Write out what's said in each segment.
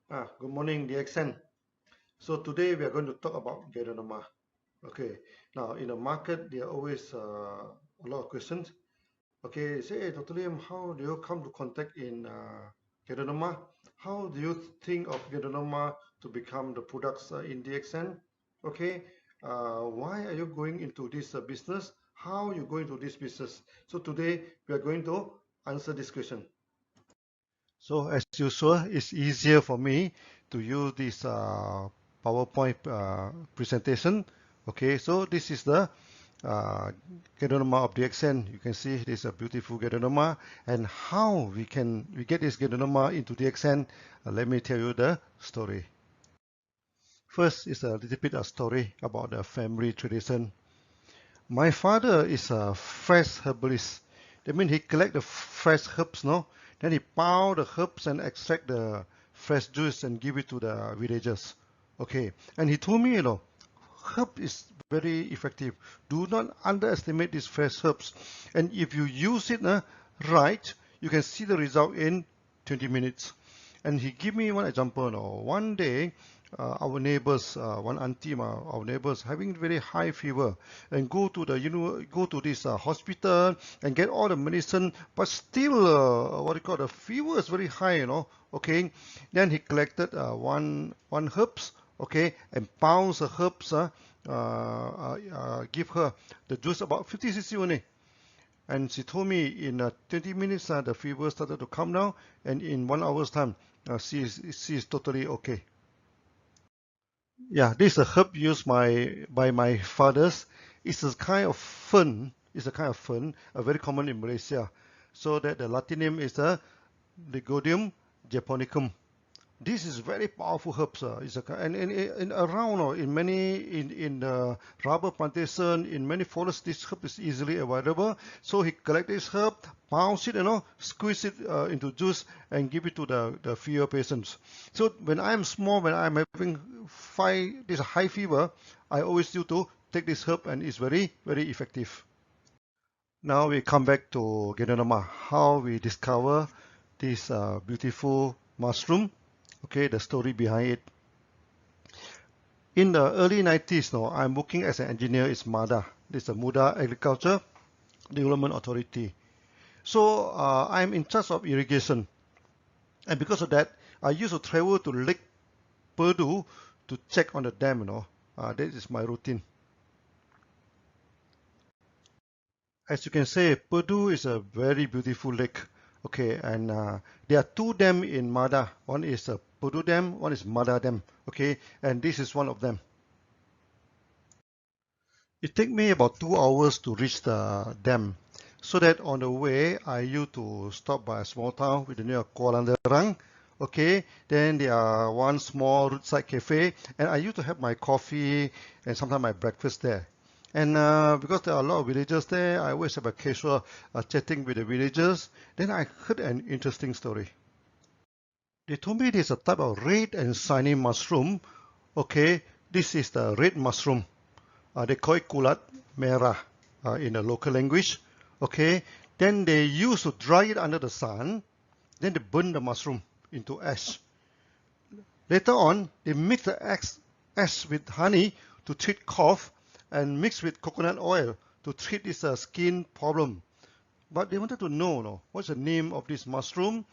Good morning, DXN. So today we are going to talk about Ganoderma. Okay, now in the market there are always a lot of questions. Okay, say, hey, Dr. Liam, how do you come to contact in Ganoderma? How do you think of Ganoderma to become the products in DXN? Okay, why are you going into this business? How you go into this business? So today we are going to answer this question. So as usual, it's easier for me to use this PowerPoint presentation. Okay, so this is the uh, Ganoderma of DXN. You can see this is a beautiful Ganoderma, and how we get this Ganoderma into DXN. Let me tell you the story. First is a little bit of story about the family tradition. My father is a fresh herbalist. That means he collect the fresh herbs, no? Then he pound the herbs and extract the fresh juice and give it to the villagers. Okay. And he told me, herb is very effective. Do not underestimate these fresh herbs. And if you use it right, you can see the result in 20 minutes. And he give me one example. One day, our neighbors, one auntie, our neighbors having very high fever, and go to the go to this hospital and get all the medicine, but still, what do you call, the fever is very high, Okay, then he collected one herbs, okay, and pounds the herbs, give her the juice about 50 cc only. And she told me in 20 minutes the fever started to come down, and in 1 hour's time she is totally okay. Yeah, this is a herb used by my fathers. It's a kind of fern. It's a kind of fern, very common in Malaysia. So that the Latin name is Ligodium japonicum. This is very powerful herbs. It's a, and around in many in rubber plantation, in many forests, this herb is easily available. So he collect this herb, pounds it, squeeze it into juice and give it to the fever patients. So when I'm small, when I'm having this high fever, I always used to take this herb, and it's very very effective. Now we come back to Ganoderma, how we discover this beautiful mushroom. Okay, the story behind it. In the early 90s, I'm working as an engineer in MADA. This is the Muda Agriculture Development Authority. So I'm in charge of irrigation. And because of that, I used to travel to Lake Purdue to check on the dam, that is my routine. As you can see, Purdue is a very beautiful lake. Okay, and there are two dams in Mada. One is Purdue Dam, one is Mada Dam. Okay, and this is one of them. It takes me about 2 hours to reach the dam. So that on the way, I used to stop by a small town with the name of Kuala Lumpur. Okay, then there are one small roadside cafe, and I used to have my coffee and sometimes my breakfast there. And because there are a lot of villagers there, I always have a casual chatting with the villagers. Then I heard an interesting story. They told me there's a type of red and shiny mushroom. Okay, this is the red mushroom. They call it kulat merah in the local language. Okay, then they used to dry it under the sun. Then they burn the mushroom into ash. Later on, they mix the ash with honey to treat cough, and mix with coconut oil to treat this skin problem. But they wanted to know, what's the name of this mushroom.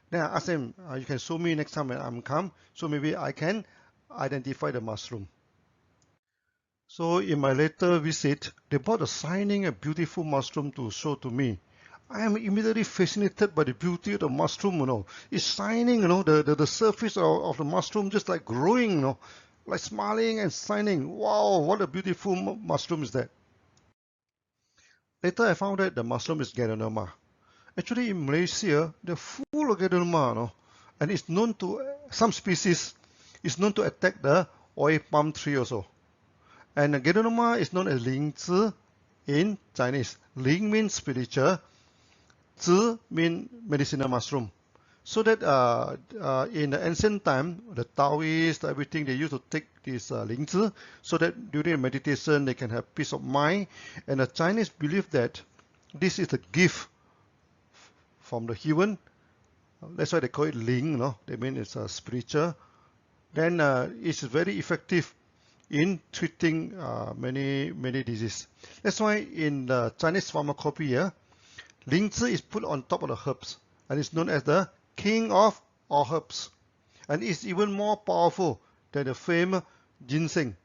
Then I asked them, you can show me next time when I'm come, so maybe I can identify the mushroom. So in my later visit, they brought a shining and beautiful mushroom to show to me. I am immediately fascinated by the beauty of the mushroom. It's shining, the surface of the mushroom just like glowing, like smiling and shining. Wow, what a beautiful mushroom is that. Later I found that the mushroom is Ganoderma. Actually in Malaysia, they're full of Ganoderma, and it's known to, some species is known to attack the oil palm tree also. And Ganoderma is known as Lingzi in Chinese. Ling means spiritual, Zi means medicinal mushroom. So that in the ancient time, the Taoists, everything, they used to take this Lingzi, so that during meditation they can have peace of mind. And the Chinese believe that this is a gift from the heaven That's why they call it ling, no? They mean it's spiritual. Then it's very effective in treating many diseases. That's why in the Chinese pharmacopoeia, Lingzi is put on top of the herbs and it's known as the king of all herbs. And it's even more powerful than the famous ginseng.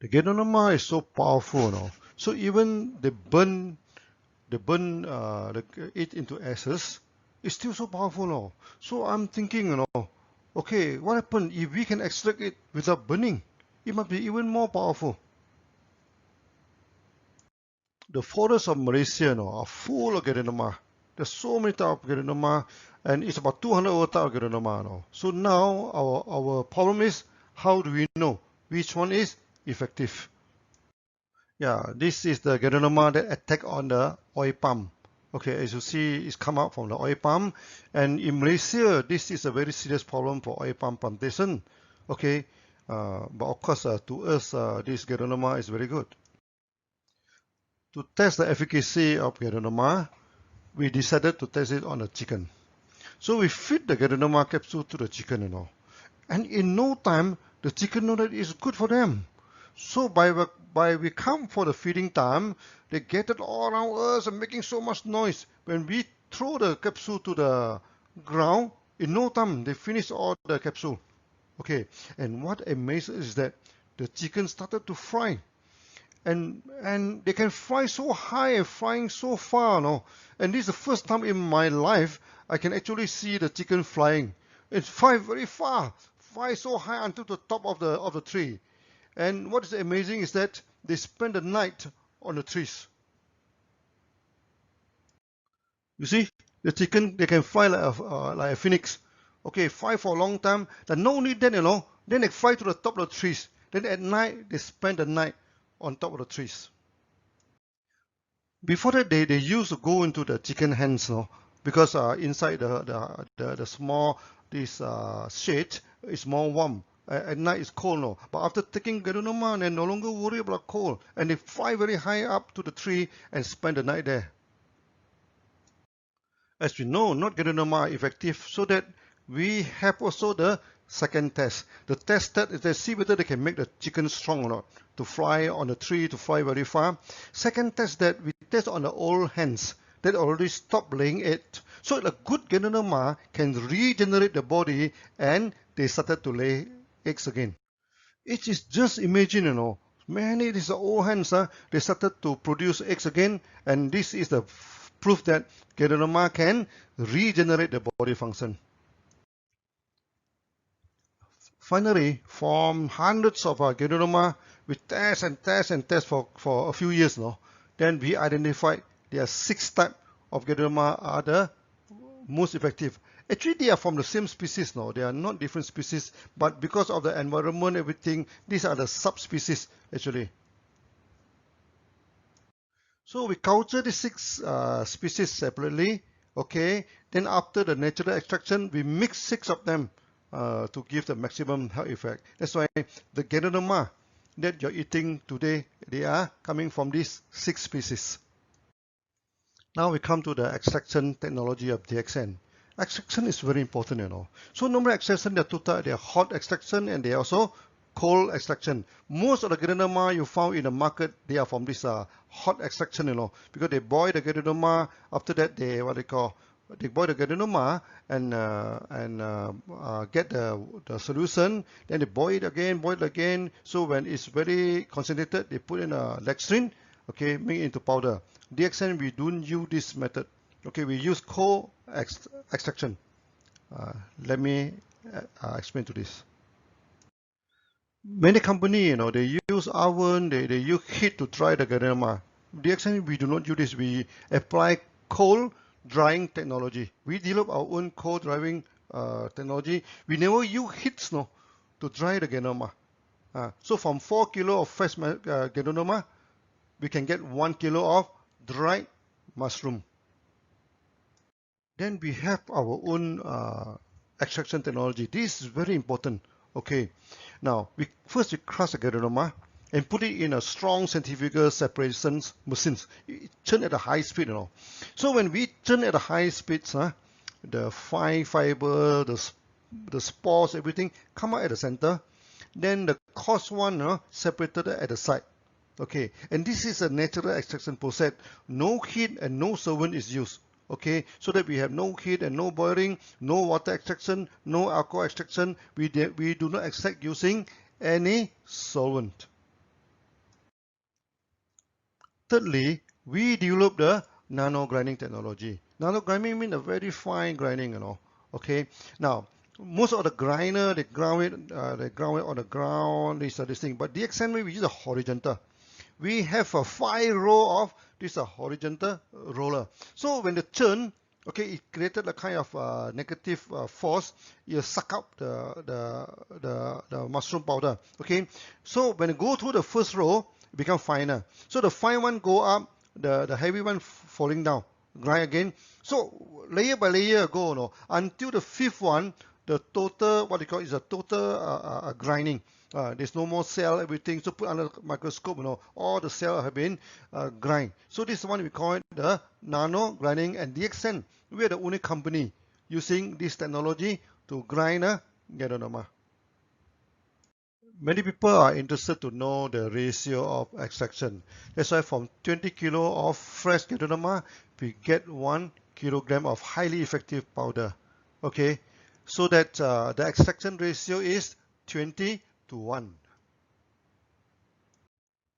The Ganoderma is so powerful, no? So even they burn it into ashes, it's still so powerful, no? So I'm thinking, okay, what happens if we can extract it without burning? It must be even more powerful. The forests of Malaysia are full of Ganoderma. There's so many types of Ganoderma, and it's about 200 over types of Ganoderma. So now our problem is, how do we know which one is effective? Yeah, this is the Ganoderma that attack on the oil palm. Okay, as you see, it's come out from the oil palm, and in Malaysia, this is a very serious problem for oil palm plantation. Okay, but of course, to us, this Ganoderma is very good. To test the efficacy of Ganoderma, we decided to test it on the chicken. So we feed the Ganoderma capsule to the chicken, and in no time, the chicken know that it's good for them. So by we come for the feeding time, they gathered all around us and making so much noise. When we throw the capsule to the ground, in no time they finish all the capsule. Okay, and what amazes is that the chicken started to fly. And they can fly so high and flying so far, And this is the first time in my life I can actually see the chicken flying. It flies very far, fly so high until the top of the tree. And what is amazing is that they spend the night on the trees. You see, the chicken, they can fly like a phoenix. Okay, fly for a long time. Then no need then, then they fly to the top of the trees. Then at night, they spend the night on top of the trees. Before that, they used to go into the chicken hens, because inside the small shade is more warm. At night it's cold, but after taking Ganoderma, they no longer worry about cold, and they fly very high up to the tree and spend the night there. As we know, not Ganoderma effective, so that we have also the second test. The test that is to see whether they can make the chicken strong or not, to fly on the tree, to fly very far. Second test that we test on the old hens that already stopped laying egg. So a good Ganoderma can regenerate the body and they started to lay eggs again. It is just imagine, many these old hens, they started to produce eggs again, and this is the proof that Ganoderma can regenerate the body function. Finally, from hundreds of Ganoderma, we test and test and test for a few years now. Then we identified there are 6 types of Ganoderma are the most effective. Actually, they are from the same species now. They are not different species, but because of the environment, everything, these are the subspecies actually. So we culture the 6 species separately. Okay. Then after the natural extraction, we mix 6 of them to give the maximum health effect. That's why the Ganoderma that you're eating today, they are coming from these 6 species. Now we come to the extraction technology of DXN. Extraction is very important, So normally extraction, there are 2 types. They are hot extraction and they are also cold extraction. Most of the Ganoderma you found in the market, they are from this hot extraction, because they boil the Ganoderma. After that, they boil the Ganoderma and get the solution. Then they boil it again. So when it's very concentrated, they put in a lecithin, okay, make it into powder. DXN, we don't use this method. Okay, we use cold extraction. Let me explain to this. Many companies, they use oven, they use heat to dry the Ganoderma. DXN, we do not use this. We apply cold drying technology. We develop our own cold drying technology. We never use heat to dry the Ganoderma. So from 4 kilo of fresh Ganoderma, we can get 1 kilo of dried mushroom. Then we have our own extraction technology. This is very important. Okay, now we crush the Ganoderma. and put it in a strong centrifugal separation machines. It churn at a high speed, So when we churn at a high speed, the fine fiber, the spores, everything come out at the center. Then the coarse one separated at the side. Okay, and this is a natural extraction process. No heat and no solvent is used. Okay, so that we have no heat and no boiling, no water extraction, no alcohol extraction. We do not extract using any solvent. Thirdly, we developed the nano grinding technology. Nano grinding means a very fine grinding, Okay, now most of the grinder they ground it on the ground. This thing, but DXN we use a horizontal. We have a 5 row of this horizontal roller. So when the churn, okay, it created a kind of negative force. You suck up the mushroom powder. Okay, so when you go through the first row, it becomes finer. So the fine one go up, the heavy one falling down. Grind again. So layer by layer go, until the fifth one, the total what they call is a total grinding. There's no more cell, everything. So put under the microscope, all the cells have been grind. So this is one we call it the nano grinding, and DXN, we are the only company using this technology to grind a Ganoderma. Many people are interested to know the ratio of extraction. That's why from 20 kilo of fresh Ganoderma, we get 1 kilogram of highly effective powder. Okay, so that the extraction ratio is 20 to 1.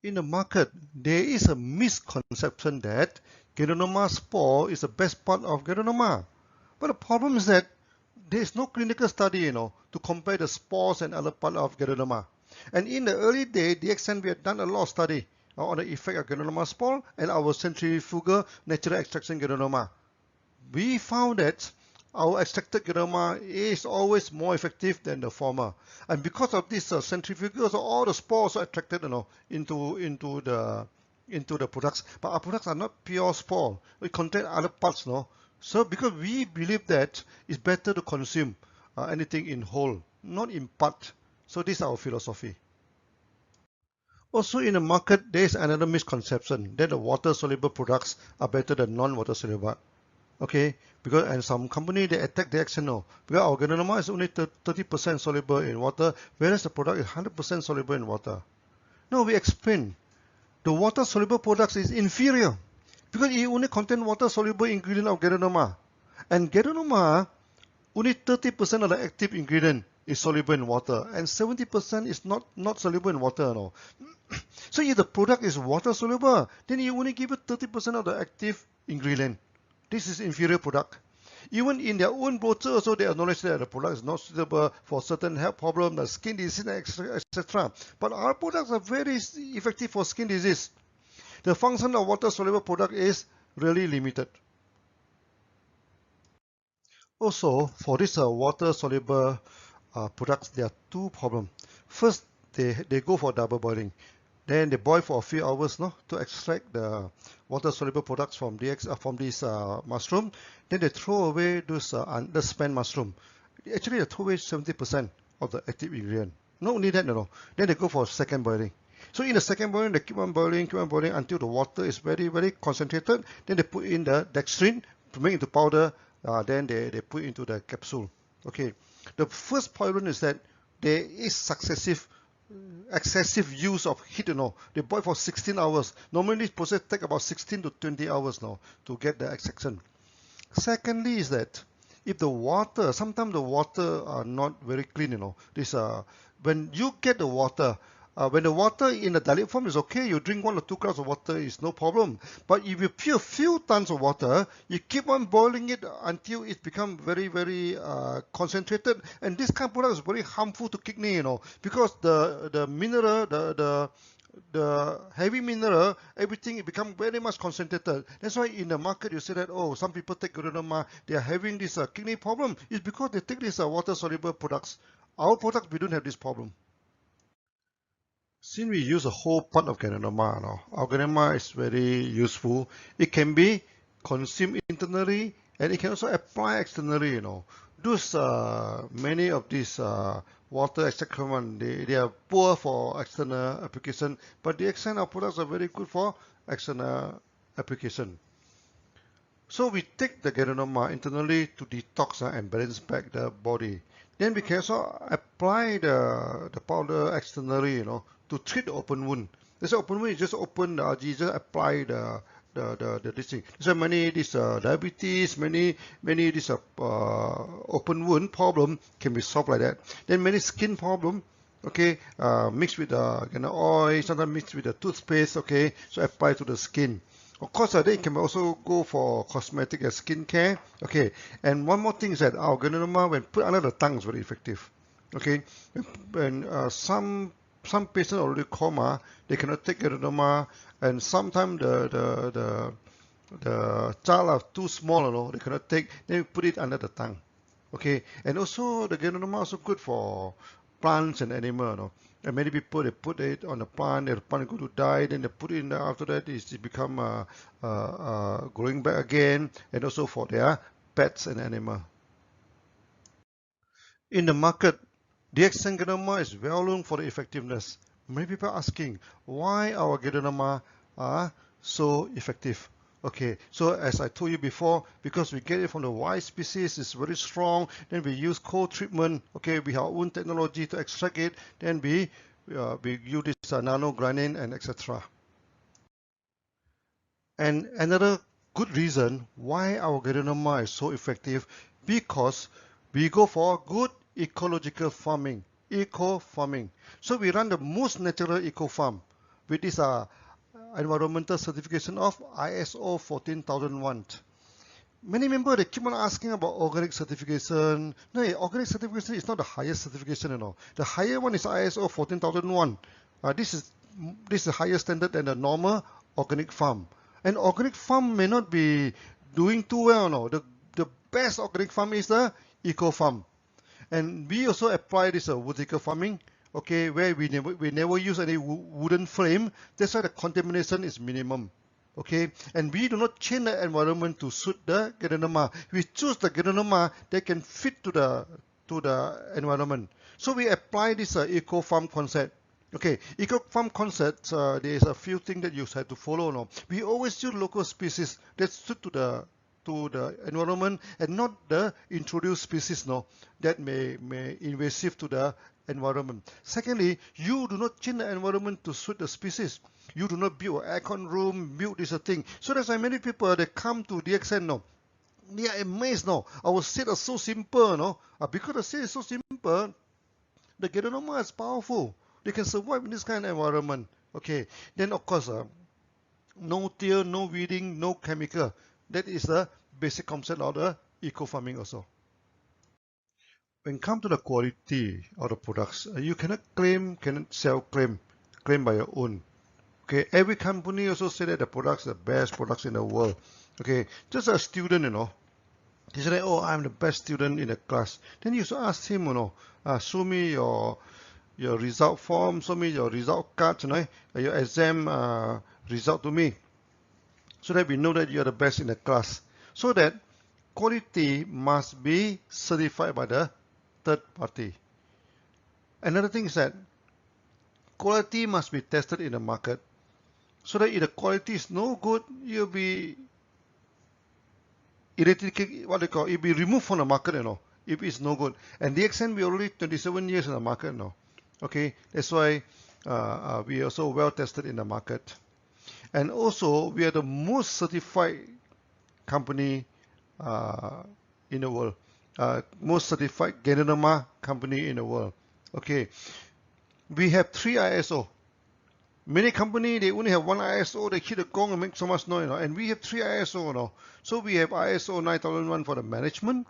In the market, there is a misconception that Ganoderma spore is the best part of Ganoderma. But the problem is that there is no clinical study, to compare the spores and other part of Ganoderma. And in the early day, DXN we had done a lot of study on the effect of Ganoderma spore and our centrifugal natural extraction Ganoderma. We found that our extracted Ganoderma is always more effective than the former. And because of this centrifugal, so all the spores are attracted into the products. But our products are not pure spore. We contain other parts. So because we believe that it's better to consume anything in whole, not in part. So this is our philosophy. Also in the market, there is another misconception that the water-soluble products are better than non-water-soluble. Okay, because and some company they attack DXN, because our Ganoderma is only 30% soluble in water, whereas the product is 100% soluble in water. No, we explain. The water-soluble products is inferior because it only contains water-soluble ingredient of Ganoderma. And Ganoderma, only 30% of the active ingredient is soluble in water, and 70% is not soluble in water. So if the product is water-soluble, then you only give it 30% of the active ingredient. This is inferior product. Even in their own brochure also they acknowledge that the product is not suitable for certain health problems, the skin disease, etc. But our products are very effective for skin disease. The function of water-soluble product is really limited. Also, for this water-soluble products, there are two problems. First, they go for double boiling. Then they boil for a few hours to extract the water-soluble products from this mushroom. Then they throw away those underspent mushroom. Actually, they throw away 70% of the active ingredient. Not only that, Then they go for second boiling. So in the second boiling, they keep on boiling until the water is very, very concentrated. Then they put in the dextrin to make it into powder. Then they put into the capsule. Okay. The first problem is that there is excessive use of heat. They boil for 16 hours. Normally this process takes about 16 to 20 hours to get the extraction. Secondly is that if the water, sometimes the water are not very clean. When you get the water, when the water in the dilute form is okay, you drink 1 or 2 cups of water is no problem. But if you pour a few tons of water, you keep on boiling it until it becomes very, very concentrated. And this kind of product is very harmful to kidney, because the mineral, the heavy mineral, everything it becomes very much concentrated. That's why in the market you say that, some people take Ganoderma, they are having this kidney problem. It's because they take these water-soluble products. Our products, we don't have this problem. Since we use a whole part of Ganoderma, our Ganoderma is very useful. It can be consumed internally and it can also apply externally. Those many of these water extract command. They are poor for external application, but DXN, our products are very good for external application. So we take the Ganoderma internally to detox and balance back the body. Then we can also apply the powder externally, to treat the open wound. This open wound is just open the algae, just apply the this thing. So many diabetes, many this open wound problem can be solved like that. Then many skin problem, okay, mixed with the oil, sometimes mixed with the toothpaste, okay, so apply to the skin. Of course, they can also go for cosmetic and skincare. Okay, and one more thing is that our Ganoderma, when put under the tongue, is very effective. Okay, when some patients already coma, they cannot take Ganoderma, and sometimes the child are too small, they cannot take. Then we put it under the tongue. Okay, and also the Ganoderma also good for plants and animal. And many people, they put it on the plant going to die, then they put it in there. After that it become growing back again, and also for their pets and animal. In the market, DXN Ganoderma is well known for the effectiveness. Many people are asking why our Ganoderma are so effective. Okay, so as I told you before, because we get it from the white species, it's very strong. Then we use cold treatment. Okay, we have our own technology to extract it. Then we use this nano-granin and etc. And another good reason why our Ganoderma is so effective, because we go for good ecological farming, eco farming. So we run the most natural eco farm with this environmental certification of ISO 14001. Many members, they keep on asking about organic certification. No, organic certification is not the highest certification, The higher one is ISO 14001. This is the higher standard than the normal organic farm. And organic farm may not be doing too well, The best organic farm is the eco farm. And we also apply this vertical farming, okay, where we never use any wooden frame. That's why the contamination is minimum. Okay, and we do not change the environment to suit the Ganoderma. We choose the Ganoderma that can fit to the environment. So we apply this eco farm concept. Okay, eco farm concept. There is a few things that you have to follow. We always use local species that suit to the environment, and not the introduced species that may invasive to the environment. Secondly, you do not change the environment to suit the species. You do not build an aircon room, build this thing. So that's why many people, they come to DXN they are amazed Our seed are so simple because the seed is so simple, the Ganoderma is powerful. They can survive in this kind of environment. Okay, then of course no till, no weeding, no chemical. That is the basic concept of the eco farming also. When it comes to the quality of the products, you cannot claim by your own. Okay, every company also say that the products are the best products in the world. Okay, just a student, he said, oh, I'm the best student in the class. Then you should ask him, show me your result form, show me your result card, your exam result to me, so that we know that you are the best in the class. So that quality must be certified by the third party. Another thing is that quality must be tested in the market, so that if the quality is no good, you'll be it'll be removed from the market, if it's no good. And DXN, we already 27 years in the market now. Okay, that's why we are also well tested in the market. And also, we are the most certified company in the world. Most certified Ganoderma company in the world. Okay, we have 3 ISO. Many companies, they only have 1 ISO, they hit the gong and make so much noise, and we have 3 ISO. So we have ISO 9001 for the management.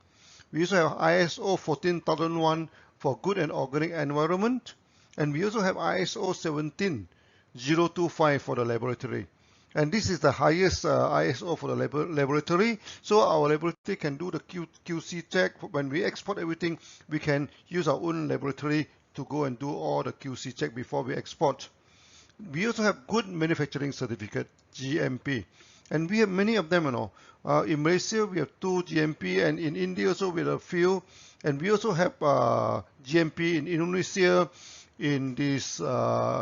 We also have ISO 14001 for good and organic environment. And we also have ISO 17025 for the laboratory. And this is the highest ISO for the laboratory. So our laboratory can do the QC check. When we export everything, we can use our own laboratory to go and do all the QC check before we export. We also have good manufacturing certificate, GMP. And we have many of them, in Malaysia we have 2 GMP, and in India also we have a few, and we also have GMP in Indonesia, in this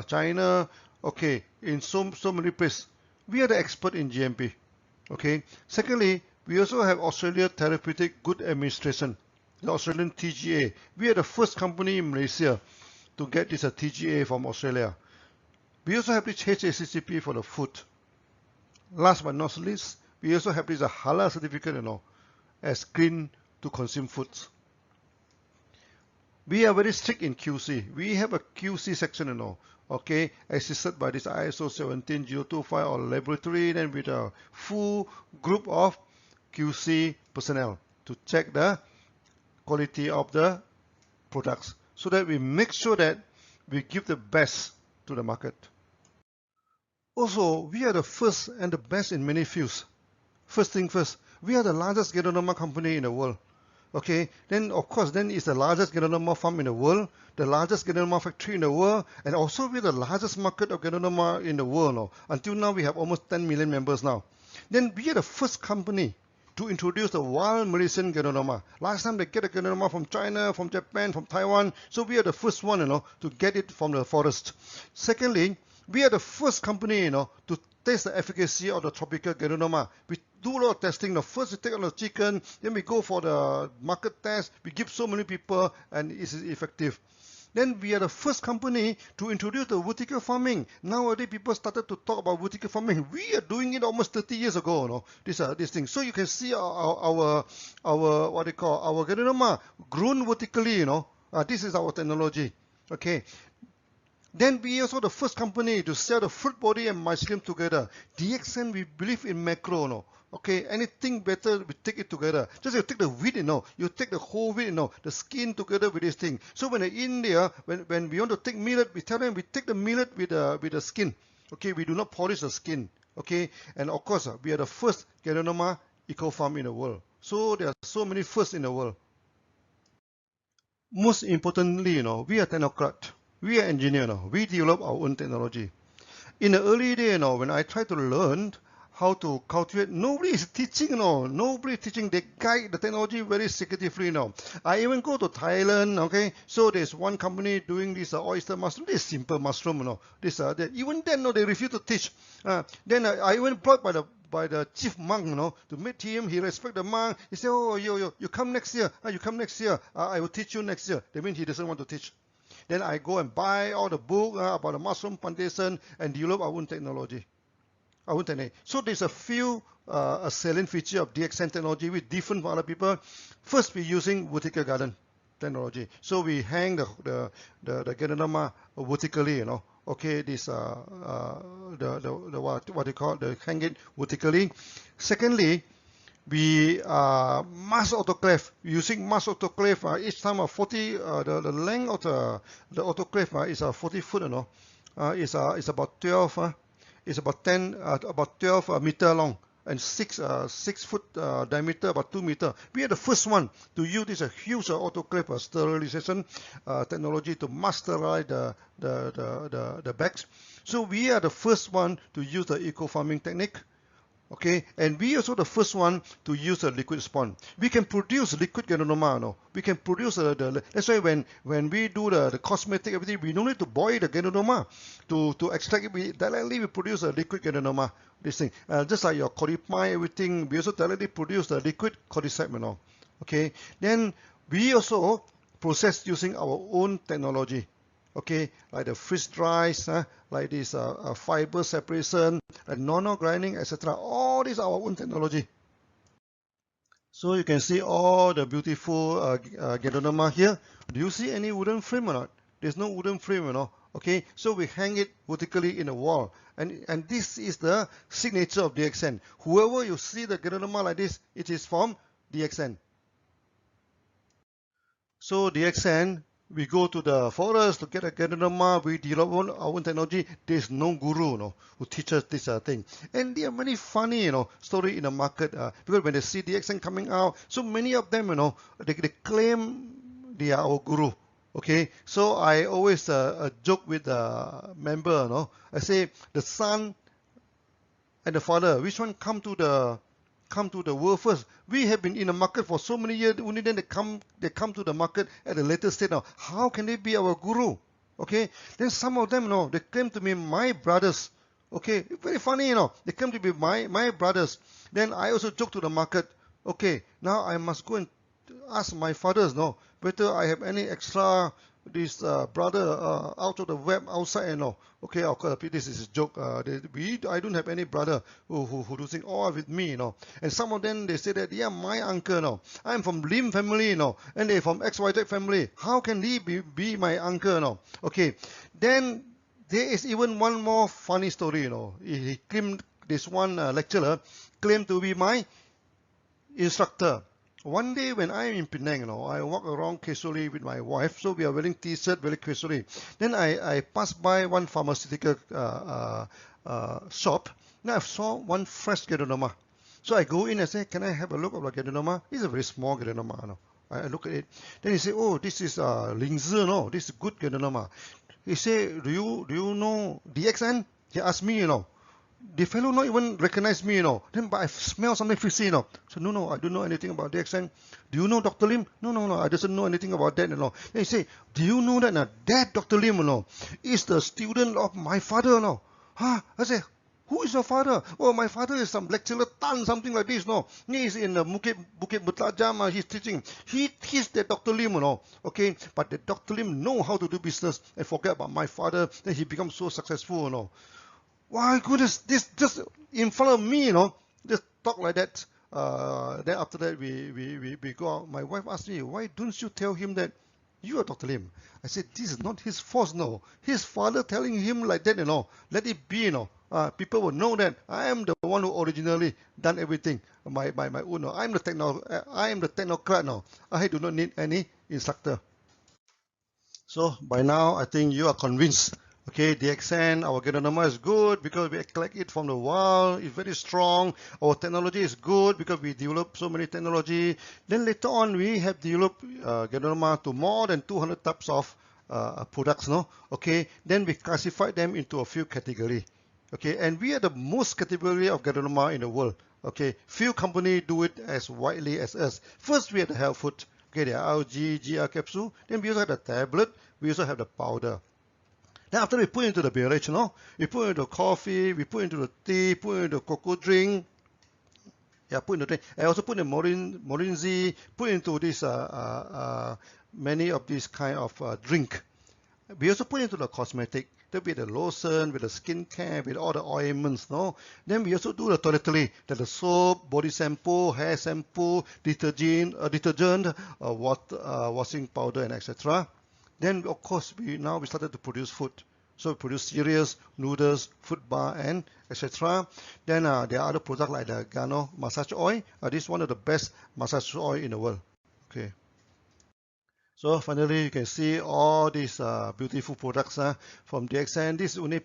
China, okay, in so many places. We are the expert in GMP. Okay. Secondly, we also have Australia Therapeutic Good Administration, the Australian TGA. We are the first company in Malaysia to get this TGA from Australia. We also have this HACCP for the food. Last but not least, we also have this halal certificate, as clean to consume foods. We are very strict in QC. We have a QC section, okay, assisted by this ISO 17025 or laboratory, then with a full group of QC personnel to check the quality of the products, so that we make sure that we give the best to the market. Also, we are the first and the best in many fields. First thing first, we are the largest Ganoderma company in the world. Okay, then of course, then it's the largest Ganoderma farm in the world, the largest Ganoderma factory in the world, and also we're the largest market of Ganoderma in the world. Until now, we have almost 10 million members now. Then we are the first company to introduce the wild Malaysian Ganoderma. Last time they get a Ganoderma from China, from Japan, from Taiwan, so we are the first one, to get it from the forest. Secondly, we are the first company, to test the efficacy of the tropical Ganoderma. We do a lot of testing. First we take on the chicken, then we go for the market test. We give so many people, and it is effective. Then we are the first company to introduce the vertical farming. Nowadays, people started to talk about vertical farming. We are doing it almost 30 years ago, this thing. So you can see our what they call our Ganoderma grown vertically, this is our technology. Okay. Then we are also the first company to sell the fruit body and mycelium together. DXN, we believe in macro, okay, anything better, we take it together. Just you take the wheat, you take the whole wheat, the skin together with this thing. So when in India, when we want to take millet, we tell them we take the millet with the skin. Okay, we do not polish the skin. Okay, and of course, we are the first Ganoderma eco farm in the world. So there are so many firsts in the world. Most importantly, we are technocrat. We are engineers. We develop our own technology. In the early day, when I tried to learn how to cultivate, nobody is teaching. Nobody is teaching. They guide the technology very secretively. I even go to Thailand. Okay, so there's one company doing this oyster mushroom. This simple mushroom. Even then, they refuse to teach. Then I even brought by the chief monk, to meet him. He respect the monk. He said, "Oh, you come next year. You come next year. I will teach you next year." That means he doesn't want to teach. Then I go and buy all the book about the mushroom plantation and develop our own technology. So there's a few salient feature of DXN technology with different from other people. First, we're using vertical garden technology. So we hang the Ganoderma vertically, Okay, this what they call the hang it vertically. Secondly, we mass autoclave. Using mass autoclave, each time 40 the length of the autoclave is 40 foot, it's about 12 it's about 12 meter long and 6 foot diameter, about 2 meter. We are the first one to use this huge autoclave sterilization technology to mass sterilize the bags. So we are the first one to use the eco farming technique. Okay, and we also the first one to use a liquid spawn. We can produce liquid Ganoderma. We can produce that's why when we do the cosmetic everything, we don't need to boil the Ganoderma to extract it. Directly we produce a liquid Ganoderma. This thing, just like your cordyceps, everything, we also directly produce the liquid cordyceps. Okay, then we also process using our own technology. Okay, like the freeze dries, like this fiber separation, and nano-grinding, etc. All these are our own technology. So you can see all the beautiful Ganoderma here. Do you see any wooden frame or not? There's no wooden frame, Okay, so we hang it vertically in the wall. And this is the signature of DXN. Whoever you see the Ganoderma like this, it is from DXN. So DXN, we go to the forest to get a Ganoderma, we develop our own technology. There's no guru who teaches this thing. And there are many funny stories in the market because when they see DXN coming out, so many of them they claim they are our guru. Okay, so I always joke with the member. I say the sun and the father, which one come to the world first? We have been in the market for so many years, only then they come to the market at a later stage now. How can they be our guru? Okay, then some of them, they claim to be my brothers. Okay, very funny, they claim to be my brothers. Then I also joke to the market, okay, now I must go and ask my fathers, whether I have any extra this brother out of the web outside, okay, of course this is a joke. I don't have any brother who doing all with me, and some of them they say that, yeah, my uncle, I'm from Lim family, and they from XYZ family. How can he be my uncle, okay? Then there is even one more funny story, he claimed, this one lecturer claimed to be my instructor. One day when I'm in Penang, I walk around casually with my wife, so we are wearing t-shirt very casually. Then I passed by one pharmaceutical shop. Now I saw one fresh Ganoderma. So I go in and say, can I have a look at the Ganoderma? It's a very small Ganoderma. I look at it. Then he say, oh, this is Lingzi, this is good Ganoderma. He say, do you know DXN? He asked me, The fellow not even recognize me, Then, but I smell something fishy, So no, I don't know anything about DXN. Do you know Dr. Lim? No, I doesn't know anything about that, Then he say, do you know that that Dr. Lim, is the student of my father, Huh? I say, who is your father? Oh, my father is some lecturer Tan, something like this, He is in the Bukit Butajam, he's teaching. He teaches the Dr. Lim, Okay, but the Dr. Lim know how to do business and forget about my father. Then he becomes so successful, Why goodness, this just in front of me, just talk like that. Then after that, we go out. My wife asked me, why don't you tell him that you are Dr. Lim? I said, this is not his fault, His father telling him like that, Let it be, People will know that I am the one who originally done everything my own. I am the technocrat, I do not need any instructor. So by now, I think you are convinced. Okay, DXN, our Ganoderma is good because we collect it from the wild. It's very strong. Our technology is good because we develop so many technology. Then later on, we have developed Ganoderma to more than 200 types of products. Okay, then we classify them into a few categories. Okay, and we are the most category of Ganoderma in the world. Okay, few companies do it as widely as us. First, we have the health food. Okay, the algae, GR capsule. Then we also have the tablet. We also have the powder. Then after we put into the beverage, we put into coffee, we put into the tea, put into cocoa drink. Yeah, put into drink. I also put in Morinzi, put into this many of these kind of drink. We also put into the cosmetic. There'll be the lotion, with the skin care, with all the ointments, Then we also do the toiletry, the soap, body shampoo, hair shampoo, detergent, washing powder, and etc. Then, of course, we started to produce food. So we produce cereals, noodles, food bar, and etc. Then there are other products like the Gano massage oil. This is one of the best massage oil in the world. Okay. So finally, you can see all these beautiful products from DXN. This is only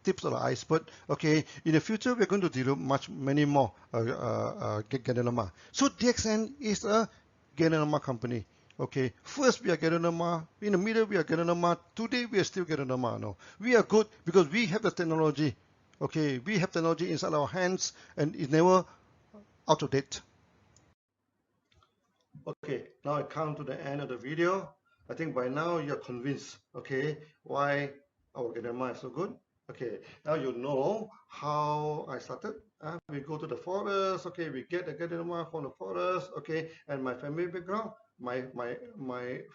tips of the iceberg. Okay. In the future, we're going to develop many more Ganoderma. So DXN is a Ganoderma company. Okay, first we are Ganoderma, in the middle we are Ganoderma, today we are still Ganoderma. We are good because we have the technology. Okay, we have technology inside our hands and it's never out of date. Okay, now I come to the end of the video. I think by now you're convinced, okay, why our Ganoderma is so good. Okay, now you know how I started. We go to the forest, okay, we get the Ganoderma from the forest, okay, and my family background. My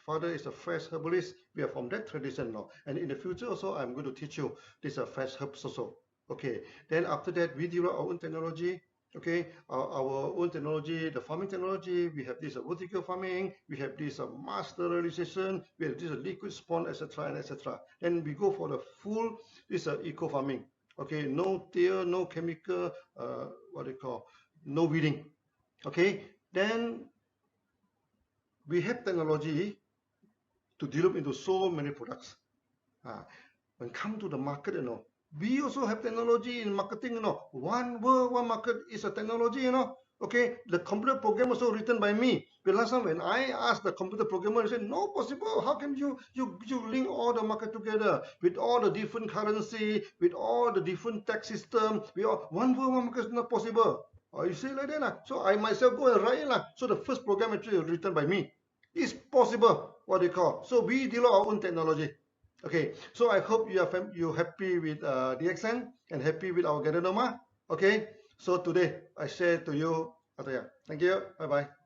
father is a fresh herbalist. We are from that tradition now. And in the future also, I'm going to teach you this fresh herbs also. Okay. Then after that, we develop our own technology. Okay. Our own technology, the farming technology. We have this vertical farming. We have this mass sterilization. We have this liquid spawn, etc. and etc. Then we go for the full eco farming. Okay. No till, no chemical. No weeding. Okay. Then we have technology to develop into so many products. When come to the market, we also have technology in marketing. One world, one market is a technology. Okay, the computer program also written by me. But last time when I asked the computer programmer, he said, no possible. How can you link all the market together with all the different currency, with all the different tax system, with all, one world, one market is not possible. You say like that lah. So I myself go and write it lah. So the first program actually written by me. It's possible. What they call. So we develop our own technology. Okay. So I hope you happy with DXN and happy with our Ganoderma. Okay. So today I share to you. Thank you. Bye bye.